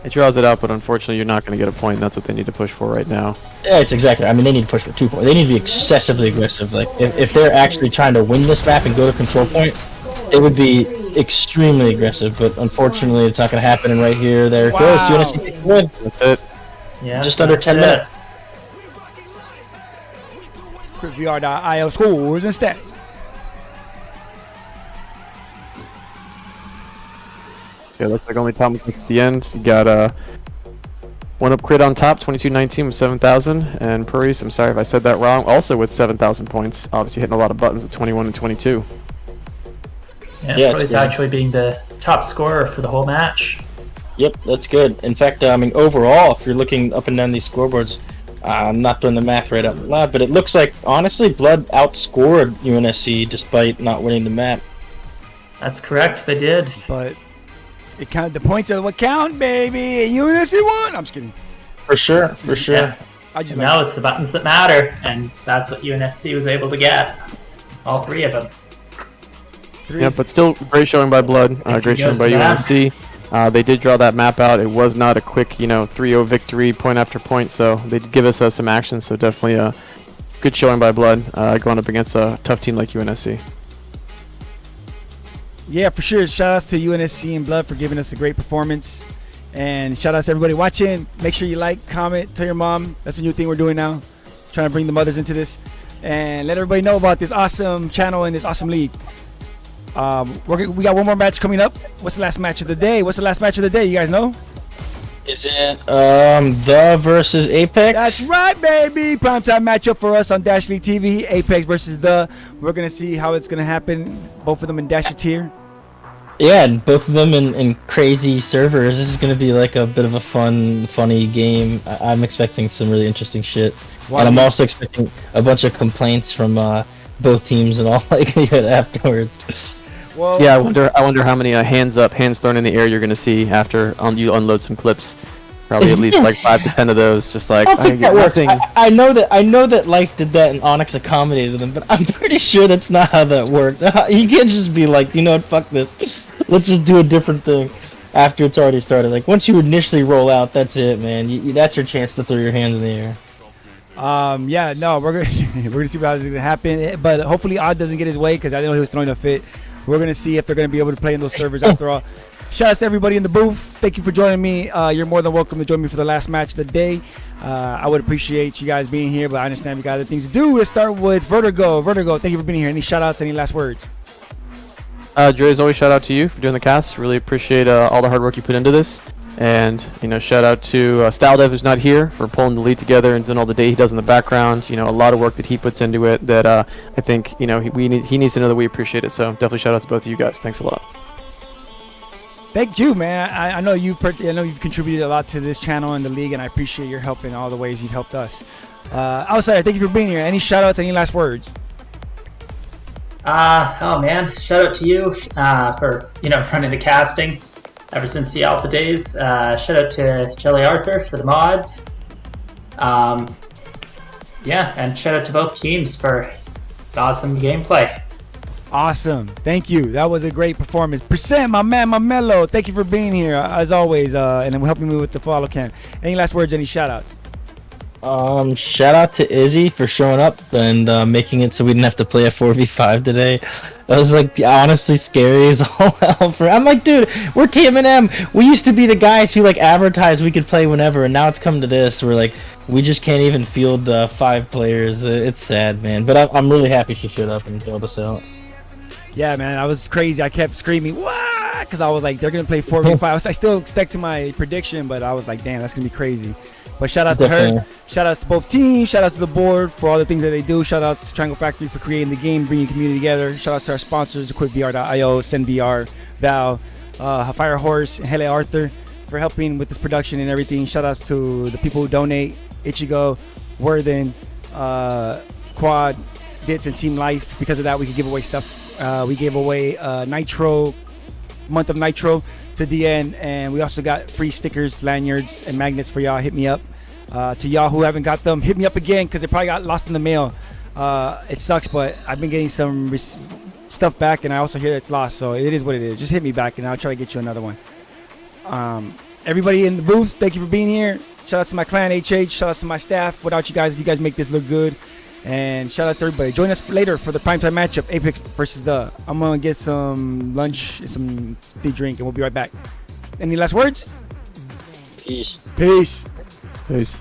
It draws it out, but unfortunately you're not gonna get a point, and that's what they need to push for right now. Yeah, it's exactly. I mean, they need to push for 2 points. They need to be excessively aggressive. Like, if they're actually trying to win this map and go to control point, they would be extremely aggressive. But unfortunately, it's not going to happen. And right here, there it goes. Wow. UNSC takes the win. That's it. Yeah, Just under 10 that's it. minutes. QuickVR.io scores and stats. So it looks like only Tom at the end. You got one up crit on top, 22-19 with 7,000, and Purries, I'm sorry if I said that wrong, also with 7,000 points. Obviously hitting a lot of buttons at 21 and 22. Yeah, Troy's actually being the top scorer for the whole match. Yep, that's good. In fact, I mean, overall, if you're looking up and down these scoreboards, I'm not doing the math right out loud, but it looks like, honestly, Blood outscored UNSC despite not winning the map. That's correct, they did. But it count. The points are what count, baby. And UNSC won. I'm just kidding. For sure, for sure. Yeah. I just Now it's the buttons that matter, and that's what UNSC was able to get. All three of them. Yeah, but still great showing by Blood. Great showing by UNSC. They did draw that map out. It was not a quick, 3-0 victory, point after point. So they did give us some action. So definitely a good showing by Blood, going up against a tough team like UNSC. Yeah, for sure. Shout outs to UNSC and Blood for giving us a great performance. And shout outs to everybody watching. Make sure you like, comment, tell your mom. That's a new thing we're doing now. Trying to bring the mothers into this. And let everybody know about this awesome channel and this awesome league. We got one more match coming up. What's the last match of the day? You guys know? Is it the versus Apex? That's right, baby. Primetime matchup for us on Dash League TV. Apex versus the. We're gonna see how it's gonna happen. Both of them in Dash tier. Yeah, and both of them in crazy servers. This is gonna be like a bit of a funny game. I'm expecting some really interesting shit, and I'm also expecting a bunch of complaints from both teams and all like afterwards. Well, yeah, I wonder how many hands up, hands thrown in the air you're gonna see after you unload some clips. Probably at least like 5 to 10 of those. Just like I don't think that works. I know that Life did that and Onyx accommodated them, but I'm pretty sure that's not how that works. You can't just be like, you know what, fuck this. Let's just do a different thing after it's already started. Like once you initially roll out, that's it, man. That's your chance to throw your hands in the air. Yeah, no, we're gonna see how it's gonna happen, but hopefully Odd doesn't get his way because I know he was throwing a fit. We're gonna see if they're gonna be able to play in those servers after all. Shout out to everybody in the booth. Thank you for joining me. You're more than welcome to join me for the last match of the day. I would appreciate you guys being here, but I understand we got other things to do. Let's start with Vertigo. Vertigo, thank you for being here. Any shout outs, any last words? Dre, as always, shout out to you for doing the cast. Really appreciate all the hard work you put into this. And, shout out to StyleDev, who's not here, for pulling the lead together and doing all the day he does in the background. A lot of work that he puts into it that I think, he needs to know that we appreciate it. So definitely shout out to both of you guys. Thanks a lot. Thank you, man. I know you've contributed a lot to this channel and the league, and I appreciate your help in all the ways you've helped us. Outsider, thank you for being here. Any shout outs, any last words? Oh man, shout out to you for running the casting ever since the alpha days. Shout out to Jelly Arthur for the mods. Yeah, and shout out to both teams for the awesome gameplay. Awesome, thank you. That was a great performance. Percent, my man, my mellow. Thank you for being here as always, and helping me with the follow cam. Any last words? Any shout outs? Shout out to Izzy for showing up and making it so we didn't have to play a 4v5 today. That was like honestly scary as all hell. I'm like, dude, we're TMNM. We used to be the guys who like advertised we could play whenever, and now it's come to this. We're like, we just can't even field 5 players. It's sad, man. But I'm really happy she showed up and bailed us out. Yeah, man, I was crazy. I kept screaming, "What?" Because I was like, they're gonna play 4v5. I still stuck to my prediction, but I was like, damn, that's gonna be crazy. But shout outs to her, shout outs to both teams, shout outs to the board for all the things that they do, shout outs to Triangle Factory for creating the game, bringing community together, shout outs to our sponsors, EquipVR.io, SendVR, Val, Firehorse, Hele Arthur for helping with this production and everything. Shout outs to the people who donate, Ichigo, Worthen, Quad, Dits, and Team Life. Because of that, we could give away stuff. We gave away Nitro, month of Nitro to DN, and we also got free stickers, lanyards, and magnets for y'all. Hit me up. To y'all who haven't got them, hit me up again because they probably got lost in the mail. It sucks, but I've been getting some stuff back, and I also hear it's lost, so it is what it is. Just hit me back, and I'll try to get you another one. Everybody in the booth, thank you for being here. Shout out to my clan, HH. Shout out to my staff. Without you guys make this look good. And shout out to everybody. Join us later for the primetime matchup, Apex versus the. I'm going to get some lunch and some drink, and we'll be right back. Any last words? Peace. Peace. Peace.